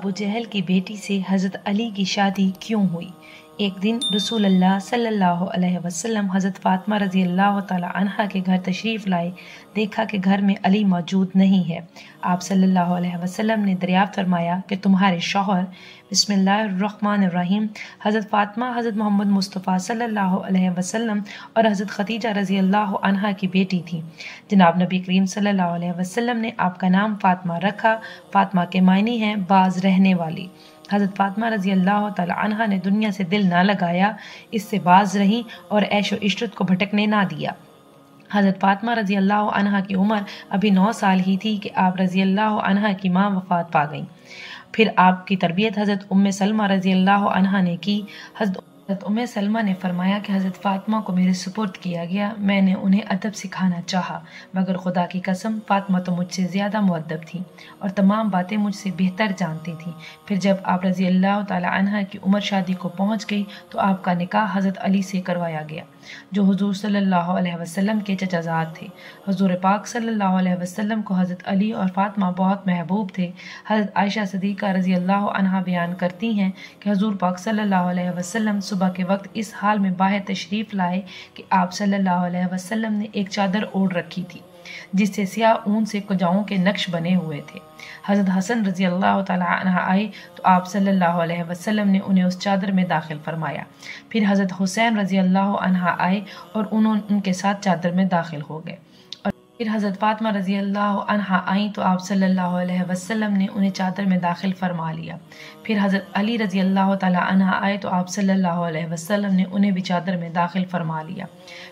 अबू जहल की बेटी से हज़रत अली की शादी क्यों हुई। एक दिन रसूल अल्लाह सल्लल्लाहु अलैहि वसल्लम हज़रत फ़ातिमा रज़ी अल्लाह ताला अन्हा के घर तशरीफ़ लाए। देखा कि घर में अली मौजूद नहीं है। आप सल्लल्लाहु अलैहि वसल्लम ने दरियाफ्त फरमाया कि तुम्हारे शौहर बिस्मिल्लाहिर्रहमानिर्रहीम हज़रत फ़ातिमा हज़रत मोहम्मद मुस्तफ़ा सल्लल्लाहु अलैहि वसल्लम और हज़रत खदीजा रज़ी अल्लाह अन्हा की बेटी थी। जनाब नबी करीम सल्लल्लाहु अलैहि वसल्लम ने आपका नाम फ़ातिमा रखा। फ़ातिमा के मायने हैं बाज रहने वाली। हज़रत फ़ातिमा रज़ी अल्लाह ताला अन्हा ने दुनिया से दिल ना लगाया, इससे बाज रहीं और ऐशो इशरत को भटकने ना दिया। हज़रत फ़ातिमा रज़ी अल्लाह अन्हा की उम्र अभी 9 साल ही थी कि आप रज़ी अल्लाह अन्हा की माँ वफ़ात पा गईं। फिर आपकी तरबियत हज़रत उम्मे सलमा रज़ी अल्लाह अन्हा ने की। हज़रत उम्मे सलमा ने फरमाया कि हज़रत फ़ातिमा को मेरे सुपुर्द किया गया। मैंने उन्हें अदब सिखाना चाहा, मगर खुदा की कसम फ़ातिमा तो मुझसे ज़्यादा मुअद्दब थी और तमाम बातें मुझसे बेहतर जानती थी। फिर जब आप रज़ी अल्लाह ताला अन्हा की उम्र शादी को पहुँच गई तो आपका निकाह हज़रत अली से करवाया गया, जो हुज़ूर सल्लल्लाहु अलैहि वसल्लम के चचाज़ाद थे। हुज़ूर पाक सल्लल्लाहु अलैहि वसल्लम को हज़रत अली और फ़ातिमा बहुत महबूब थे। हज़रत आयशा सिद्दीक़ा रज़ी अल्लाह अन्हा बयान करती हैं कि हुज़ूर पाक सल्लल्लाहु अलैहि वसल्लम सुबह के वक्त इस हाल में बाहर तशरीफ़ लाए कि आप सल्लल्लाहु अलैहि वसल्लम ने एक चादर ओढ़ रखी थी जिससे सियाह ऊन से कुजाओं के नक्श बने हुए थे। हज़रत हसन रज़ी अल्लाह ताला अन्हा आए तो आप सल्लल्लाहु अलैहि वसल्लम ने उन्हें उस चादर में दाखिल फरमाया। फिर हज़रत हुसैन रज़ी अल्लाह अन्हा आए और उनके साथ चादर में दाखिल हो गए। फिर हज़रत फ़ातिमा रज़ी अल्लाह अन्हा आई तो आप सल्लल्लाहु अलैहि वसल्लम ने उन्हें चादर में दाखिल फरमा लिया। फिर हज़रत अली रज़ी अल्लाह ताला अन्हा आए तो आप सल्लल्लाहु अलैहि वसल्लम ने उन्हें भी चादर में दाखिल फरमा लिया।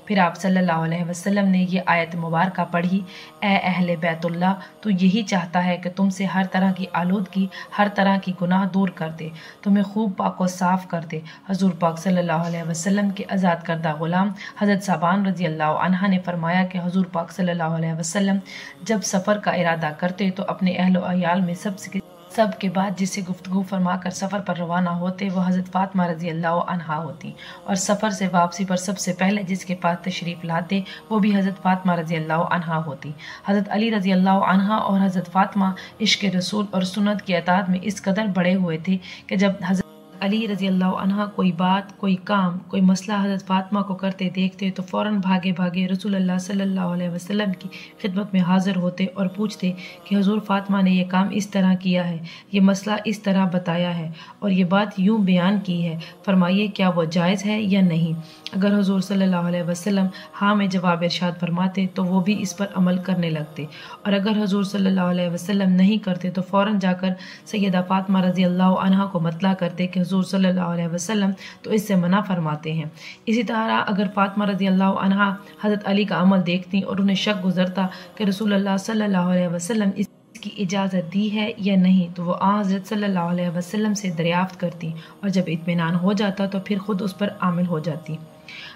फिर आप सल्लल्लाहु अलैहि वसल्लम ने ये आयत मुबारका पढ़ी, ए अहले बैतुल्लाह, तो यही चाहता है कि तुमसे हर तरह की आलूदगी, हर तरह की गुनाह दूर कर दे, तुम्हें खूब पाक व साफ़ कर दे। हज़ूर पाक सल्लल्लाहु अलैहि वसल्लम के आज़ाद करदा गुलाम हज़रत साबान रज़ी अल्लाह अन्हा ने फरमाया कि हज़ूर पाक सल्लल्लाहु अलैहि वसल्लम जब सफ़र का इरादा करते तो अपने अहलो अयाल में सब के बाद जिससे गुफ्तगू फरमा कर सफ़र पर रवाना होते वो हज़रत फ़ातिमा रज़ी अल्लाह अन्हा होती, और सफ़र से वापसी पर सबसे पहले जिसके पास तशरीफ़ लाते वो भी हज़रत फ़ातिमा रज़ी अल्लाह अन्हा होती। हज़रत अली रज़ी अल्लाह अन्हा और हज़रत फ़ातिमा इश्क़ रसूल और सुन्नत की अताअत में इस कदर बड़े हुए थे कि जब हज़रत अली रज़ी अल्लाह अन्हा कोई बात, कोई काम, कोई मसला हज़रत फ़ातिमा को करते देखते तो फ़ौरन भागे भागे रसूल अल्लाह सल्लल्लाहु अलैहि वसल्लम की खिदमत में हाज़िर होते और पूछते कि हुज़ूर फ़ातिमा ने यह काम इस तरह किया है, ये मसला इस तरह बताया है और ये बात यूँ बयान की है, फरमाइए क्या वो जायज़ है या नहीं। अगर हुज़ूर सल्लल्लाहु अलैहि वसल्लम हाँ में जवाब इरशाद फरमाते तो वो भी इस पर अमल करने लगते, और अगर हुज़ूर सल्लल्लाहु अलैहि वसल्लम नहीं करते तो फ़ौरन जाकर सैयदा फ़ातिमा रज़ी अल्लाह अन्हा को मतला करते कि हुज़ूर सल्लल्लाहु अलैहि वसल्लम तो इससे मना फरमाते हैं। इसी तरह अगर फ़ातिमा रज़ी अल्लाह अन्हा हज़रत अली का अमल देखती और उन्हें शक गुज़रता कि रसूल अल्लाह सल्लल्लाहु अलैहि वसल्लम इसकी इजाज़त दी है या नहीं तो वो हज़रत सल्लल्लाहु अलैहि वसल्लम से दरियाफ्त करती, और जब इत्मीनान हो जाता तो फिर खुद उस पर आमिल हो जाती।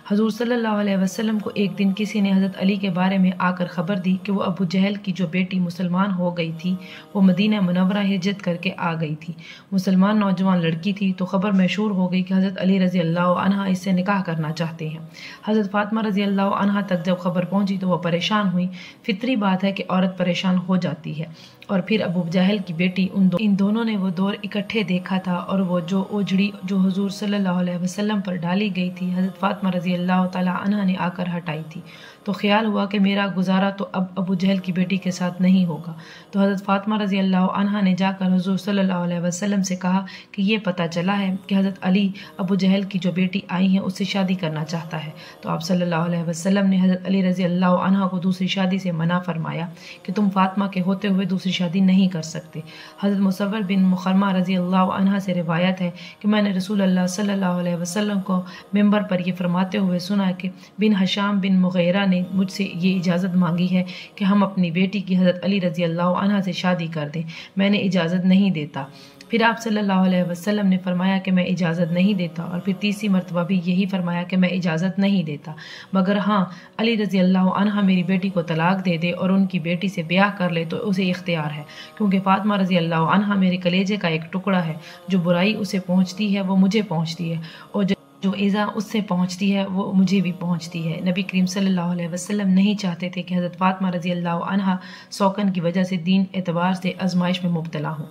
हज़ूर सल्लल्लाहु अलैहि वसल्लम को एक दिन किसी ने हज़रत अली के बारे में आकर ख़बर दी कि वो अबू जहल की जो बेटी मुसलमान हो गई थी वो मदीना मुनव्वरा हिजरत करके आ गई थी। मुसलमान नौजवान लड़की थी तो ख़बर मशहूर हो गई कि हज़रत अली रज़ी अल्लाह अन्हा इससे निकाह करना चाहते हैं। हज़रत फ़ातिमा रज़ी अल्लाह अन्हा तक जब ख़बर पहुँची तो वह परेशान हुई। फितरी बात है कि औरत परेशान हो जाती है। और फिर अबू जहल की बेटी इन दोनों ने वो दौर इकट्ठे देखा था, और वो जो ओझड़ी जो हुज़ूर सल्लल्लाहु अलैहि वसल्लम पर डाली गई थी हज़रत फ़ातिमा रज़ी अल्लाह ताला अन्हा ने आकर हटाई थी। तो ख्याल हुआ कि मेरा गुजारा तो अब अबू जहल की बेटी के साथ नहीं होगा। तो हज़रत फ़ातिमा रज़ी अल्लाह अन्हा ने जाकर हुज़ूर सल्लल्लाहु अलैहि वसल्लम से कहा कि ये पता चला है कि हज़रत अली अबू जहल की जो बेटी आई हैं उससे शादी करना चाहता है। तो आप सल्लल्लाहु अलैहि वसल्लम ने हज़रत अली रज़ी अल्लाह अन्हा को दूसरी शादी से मना फरमाया कि तुम फ़ातिमा के होते हुए दूसरी शादी नहीं कर सकते। हज़रत मुसव्वर बिन मुखरमा रज़ी अल्लाह अन्हा से रिवायत है कि मैंने रसूल अल्लाह सल्लल्लाहु अलैहि वसल्लम को मिंबर पर ये फरमाते हुए सुना कि बिन हशाम बिन मुग़ीरा ने मुझसे ये इजाज़त मांगी है कि हम अपनी बेटी की हज़रत अली रज़ी अल्लाह अन्हा से शादी कर दें। मैंने इजाज़त नहीं देता। फिर आप सल्लल्लाहु अलैहि वसल्लम ने फरमाया कि मैं इजाज़त नहीं देता, और फिर तीसरी मरतबा भी यही फरमाया कि मैं इजाज़त नहीं देता, मगर हाँ अली रज़ी अल्लाह अन्हा मेरी बेटी को तलाक दे दे और उनकी बेटी से ब्याह कर ले तो उसे इख्तियार है, क्योंकि फ़ातिमा रज़ी अल्लाह अन्हा मेरे कलेजे का एक टुकड़ा है। जो बुराई उसे पहुँचती है वो मुझे पहुँचती है, और जो इज़ा उससे पहुँचती है वो मुझे भी पहुँचती है। नबी करीम सल्लल्लाहु अलैहि वसल्लम नहीं चाहते थे कि हज़रत फ़ातिमा रज़ी अल्लाह अन्हा शौक़न की वजह से दीन एतबार से आजमाइश में मुब्तला हों,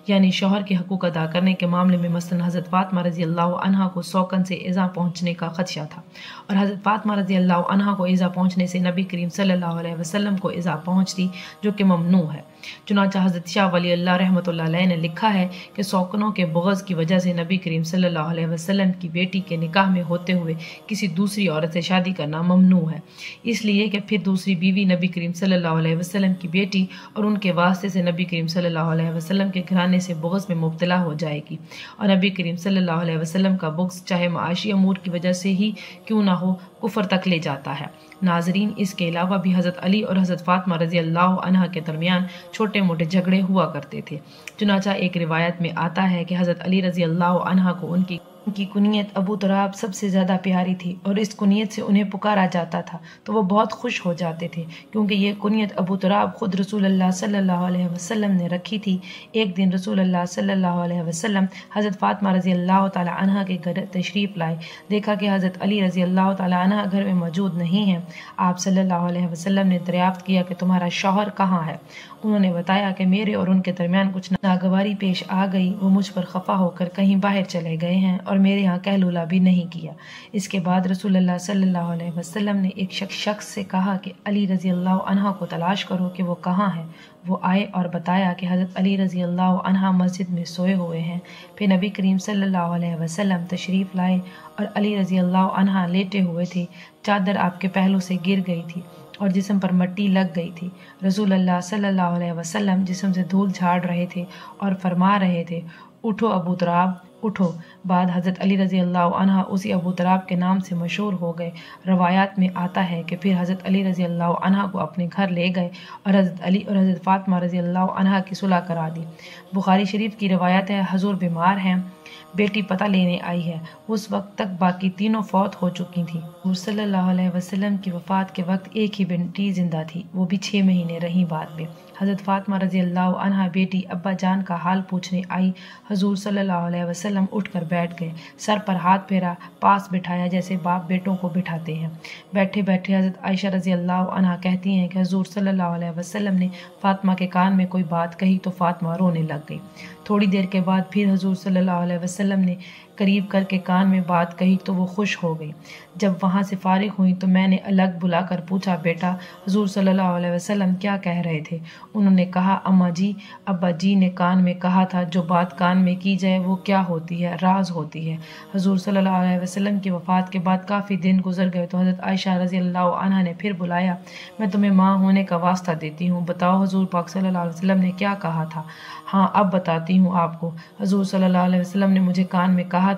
यानी शौहर के हकूक़ अदा करने के मामले में मसलन हज़रत फ़ातिमा रज़ी अल्लाह अन्हा को शौक़न से इज़ा पहुँचने का ख़दशा था और हज़रत फ़ातिमा रज़ी अल्लाह अन्हा को इज़ा पहुँचने से नबी करीम सल्लल्लाहु अलैहि वसल्लम को इज़ा पहुँचती, जो कि ममनू है। चुनांचे हज़रत शाह वली अल्लाह रहमतुल्लाह अलैह ने लिखा है कि शौक़नों के बुग़्ज़ की वजह से नबी करीम सल्लल्लाहु अलैहि वसल्लम की बेटी के निकाह में होते हुए किसी दूसरी औरत से शादी करना ममनू है, इसलिए कि फिर दूसरी बीवी नबी करीम सल्लल्लाहु अलैहि वसल्लम की बेटी और उनके वास्ते से नबी करीम सल्लल्लाहु अलैहि वसल्लम के घराने से बुग़्ज़ में मुब्तला हो जाएगी और नबी करीम सल्लल्लाहु अलैहि वसल्लम का बुग़्ज़ चाहे माशी अमूर की वजह से ही क्यों ना हो कुफ़र तक ले जाता है। नाज़रीन, इसके अलावा भी हज़रत अली और हज़रत फ़ातिमा रज़ी अल्लाह अन्हा के दरमियान छोटे मोटे झगड़े हुआ करते थे। चुनांचे एक रिवायत में आता है कि हज़रत अली रज़ी अल्लाह अन्हा को उनकी कुनियत अबू तुराब सबसे ज़्यादा प्यारी थी और इस कुनियत से उन्हें पुकारा जाता था तो वो बहुत खुश हो जाते थे, क्योंकि ये कुनियत अबू तुराब ख़ुद रसूलुल्लाह सल्लल्लाहु अलैहि वसल्लम ने रखी थी। एक दिन रसूलुल्लाह सल्लल्लाहु अलैहि वसल्लम हज़रत फ़ातिमा रज़ी अल्लाह ताला अन्हा के घर तशरीफ़ लाए। देखा कि हज़रत अली रज़ी अल्लाह ताला अन्हा घर में मौजूद नहीं हैं। आप सल्लल्लाहु अलैहि वसल्लम ने दरियाफ्त किया कि तुम्हारा शौहर कहाँ है। उन्होंने बताया कि मेरे और उनके दरमियान कुछ नागवारी पेश आ गई, वो मुझ पर खफा होकर कहीं बाहर चले गए हैं और मेरे यहाँ कहलूला भी नहीं किया। इसके बाद रसूलुल्लाह सल्लल्लाहु अलैहि वसल्लम ने एक शख्स से कहा कि अली रज़ी अल्लाह अन्हा को तलाश करो कि वो कहाँ है। वो आए और बताया कि हज़रत अली रज़ी अल्लाह अन्हा मस्जिद में सोए हुए हैं। फिर नबी करीम सल्लल्लाहु अलैहि वसल्लम तशरीफ़ लाए और अली रज़ी अल्लाह अन्हा लेटे हुए थे। चादर आपके पहलू से गिर गई थी और जिस्म पर मिट्टी लग गई थी। रसूलुल्लाह सल्लल्लाहु अलैहि वसल्लम जिस्म से धूल झाड़ रहे थे और फरमा रहे थे, उठो अबू तुराब उठो। बाद हज़रत अली रज़ी अल्लाह अन्हा उसी अबू तुराब के नाम से मशहूर हो गए। रवायात में आता है कि फिर हज़रत अली रज़ी अल्लाह अन्हा को अपने घर ले गए और हज़रत अली और हज़रत फ़ातिमा रज़ी अल्लाह अन्हा की सुलह करा दी। बुखारी शरीफ की रवायत है, हुज़ूर बीमार हैं, बेटी पता लेने आई है। उस वक्त तक बाकी तीनों फौत हो चुकी थी। हुज़ूर सल्लल्लाहु अलैहि वसल्लम की वफ़ात के वक्त एक ही बेटी जिंदा थी, वो भी 6 महीने रही। बाद में हज़रत फ़ातिमा रज़ी अल्लाह अन्हा बेटी अब्बा जान का हाल पूछने आई। हुज़ूर सल्लल्लाहु अलैहि वसल्लम उठकर बैठ गए, सर पर हाथ फेरा, पास बिठाया जैसे बाप बेटों को बिठाते हैं। बैठे बैठे हज़रत आयशा रज़ी अल्लाह अन्हा कहती हैं कि हुज़ूर सल्लल्लाहु अलैहि वसल्लम ने फ़ातिमा के कान में कोई बात कही तो फ़ातिमा रोने लग गई। थोड़ी देर के बाद फिर हुज़ूर सल्लल्लाहु अलैहि वसल्लम ने करीब करके कान में बात कही तो वो खुश हो गई। जब वहाँ से फारिग हुई तो मैंने अलग बुलाकर पूछा, बेटा हुज़ूर सल्लल्लाहु अलैहि वसल्लम क्या कह रहे थे? उन्होंने कहा, अम्मा जी, अब्बा जी ने कान में कहा था जो बात कान में की जाए वो क्या होती है, राज होती है। हुज़ूर सल्लल्लाहु अलैहि वसल्लम की वफ़ात के बाद काफ़ी दिन गुजर गए तो हज़रत आयशा रज़ी अल्लाह अन्हा ने फिर बुलाया, मैं तुम्हें माँ होने का वास्ता देती हूँ, बताओ हुज़ूर पाक सल्लल्लाहु अलैहि वसल्लम ने क्या कहा था? हाँ, अब बताती हूँ आपको। हुज़ूर सल्लल्लाहु अलैहि वसल्लम ने मुझे कान में कहा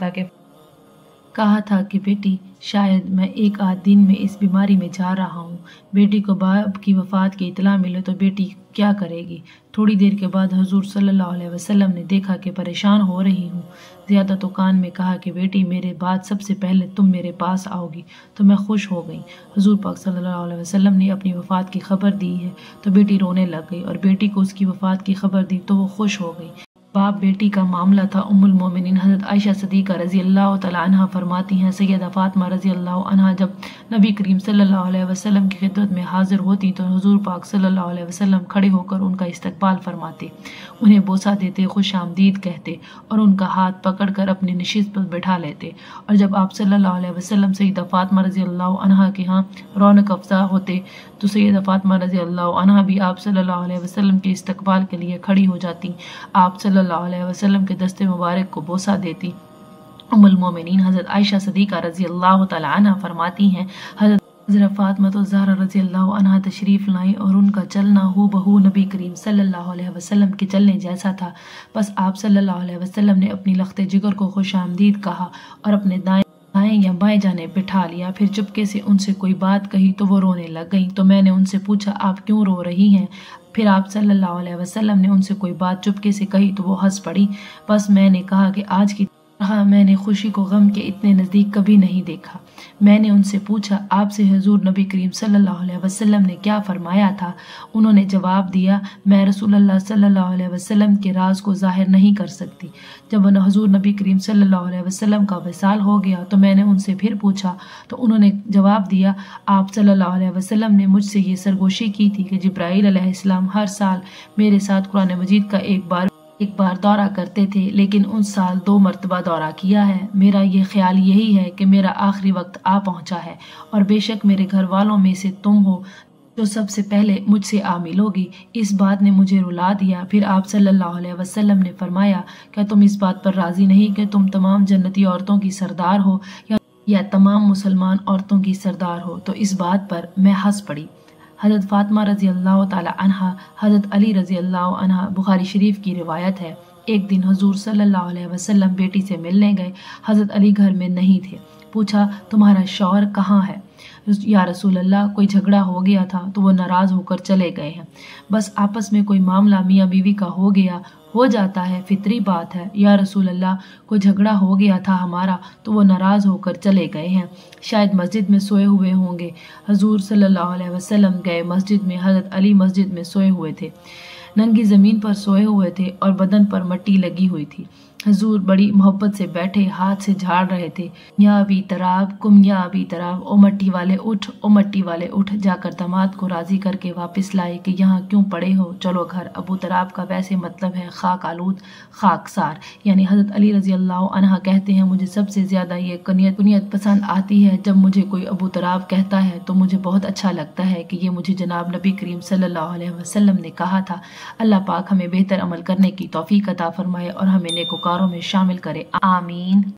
था कि बेटी शायद मैं एक आध दिन में इस बीमारी में जा रहा हूँ। बेटी को बाप की वफ़ात की इतला मिले तो बेटी क्या करेगी? थोड़ी देर के बाद हुज़ूर सल्लल्लाहु अलैहि वसल्लम ने देखा कि परेशान हो रही हूँ ज़्यादा तो कान में कहा कि बेटी मेरे बाद सबसे पहले तुम मेरे पास आओगी। तो मैं खुश हो गई। हुज़ूर पाक सल्लल्लाहु अलैहि वसल्लम ने अपनी वफ़ात की खबर दी है तो बेटी रोने लग गई और बेटी को उसकी वफ़ात की खबर दी तो वो खुश हो गई। बाप बेटी का मामला था। उम्मुल मोमिनीन हज़रत आयशा सिद्दीक़ा रज़ी अल्लाह तआला अन्हा फरमाती हैं, सैयदा फ़ातिमा रज़ी अल्लाह अन्हा जब नबी करीम सल्लल्लाहु अलैहि वसल्लम की खिदमत में हाजिर होती तो हुज़ूर पाक सल्लल्लाहु अलैहि वसल्लम खड़े होकर उनका इस्तकबाल फरमाते, उन्हें बोसा देते, खुश आमदीद कहते और उनका हाथ पकड़कर अपनी नशिस्त पर बैठा लेते। और जब आप सल्लल्लाहु अलैहि वसल्लम सैयदा फ़ातिमा रज़ी अल्लाह अन्हा के यहाँ रौनक अफ़ज़ा होते तो सैयदा फ़ातिमा रज़ी अल्लाह अन्हा भी आप सल्लल्लाहु अलैहि वसल्लम के इस्तकबाल के लिए खड़ी हो जाती। आप सल्लल्लाहु अलैहि वसल्लम के दस्ते मुबारक को बोसा देती। उम्मुल मोमिनीन हज़रत आयशा सिद्दीक़ा रज़ी अल्लाह तआला अन्हा फरमाती हैं, हज़रत फ़ातिमा तो ज़हरा रज़ी अल्लाह अन्हा तशरीफ़ लाई और उनका चलना हू बहू नबी करीम सल्लल्लाहु अलैहि वसल्लम के चलने जैसा था। बस आप सल्लल्लाहु अलैहि वसल्लम ने अपनी लख्ते जिगर को खुश आमदीद कहा और अपने दाएं या बाएं जाने बिठा लिया। फिर चुपके से उनसे कोई बात कही तो वो रोने लग गई। तो मैंने उनसे पूछा, आप क्यों रो रही हैं? फिर आप सल्लल्लाहु अलैहि वसल्लम ने उनसे कोई बात चुपके से कही तो वो हंस पड़ी। बस मैंने कहा कि आज की हाँ, मैंने खुशी को गम के इतने नज़दीक कभी नहीं देखा। मैंने उनसे पूछा, आपसे हुजूर नबी करीम सल्लल्लाहु अलैहि वसल्लम ने क्या फरमाया था? उन्होंने जवाब दिया, मैं रसूलुल्लाह सल्लल्लाहु अलैहि वसल्लम के राज को ज़ाहिर नहीं कर सकती। जब हुजूर नबी करीम सल्लल्लाहु अलैहि वसल्लम का विसाल हो गया तो मैंने उनसे फिर पूछा तो उन्होंने जवाब दिया, आप सल्लल्लाहु अलैहि वसल्लम ने मुझसे ये सरगोशी की थी कि जिब्राईल अलैहिस्सलाम हर साल मेरे साथ कुरान मजीद का एक बार दौरा करते थे, लेकिन उस साल 2 मरतबा दौरा किया है। मेरा ये ख्याल यही है कि मेरा आखिरी वक्त आ पहुंचा है और बेशक मेरे घर वालों में से तुम हो जो सबसे पहले मुझसे आ मिलोगी। इस बात ने मुझे रुला दिया। फिर आप सल्लल्लाहु अलैहि वसल्लम ने फरमाया, क्या तुम इस बात पर राजी नहीं कि तुम तमाम जन्नती औरतों की सरदार हो या तमाम मुसलमान औरतों की सरदार हो? तो इस बात पर मैं हंस पड़ी। हज़रत फ़ातिमा रज़ी अल्लाह ताला अन्हा, हज़रत अली रज़ी अल्लाह अन्हा, बुखारी शरीफ की रिवायत है। एक दिन हुजूर सल्लल्लाहु अलैहि वसल्लम बेटी से मिलने गए। हज़रत अली घर में नहीं थे। पूछा, तुम्हारा शौहर कहाँ है? या रसूल अल्लाह, कोई झगड़ा हो गया था तो वो नाराज़ होकर चले गए हैं। बस आपस में कोई मामला मियाँ बीवी का हो जाता है, फितरी बात है। या रसूल अल्लाह, कोई झगड़ा हो गया था हमारा तो वो नाराज़ होकर चले गए हैं, शायद मस्जिद में सोए हुए होंगे। हुजूर सल्लल्लाहु अलैहि वसल्लम गए मस्जिद में। हज़रत अली मस्जिद में सोए हुए थे, नंगी ज़मीन पर सोए हुए थे और बदन पर मट्टी लगी हुई थी। हुजूर बड़ी मोहब्बत से बैठे हाथ से झाड़ रहे थे। या अबी तराब कुम या अबी तराब, ओ मट्टी वाले उठ, ओ मट्टी वाले उठ। जाकर दामाद को राजी करके वापस लाए कि यहाँ क्यों पड़े हो, चलो घर। अबू तराब का वैसे मतलब है खाक आलूद, खाकसार। यानी हज़रत अली रज़ी अल्लाह अन्हा कहते हैं, मुझे सबसे ज़्यादा ये कुनियत पसंद आती है। जब मुझे कोई अबू तराब कहता है तो मुझे बहुत अच्छा लगता है कि ये मुझे जनाब नबी करीम सल्लल्लाहु अलैहि वसल्लम ने कहा था। अल्लाह पाक हमें बेहतर अमल करने की तौफीक अता फरमाए और हमें नेकोकारों में शामिल करे। आमीन।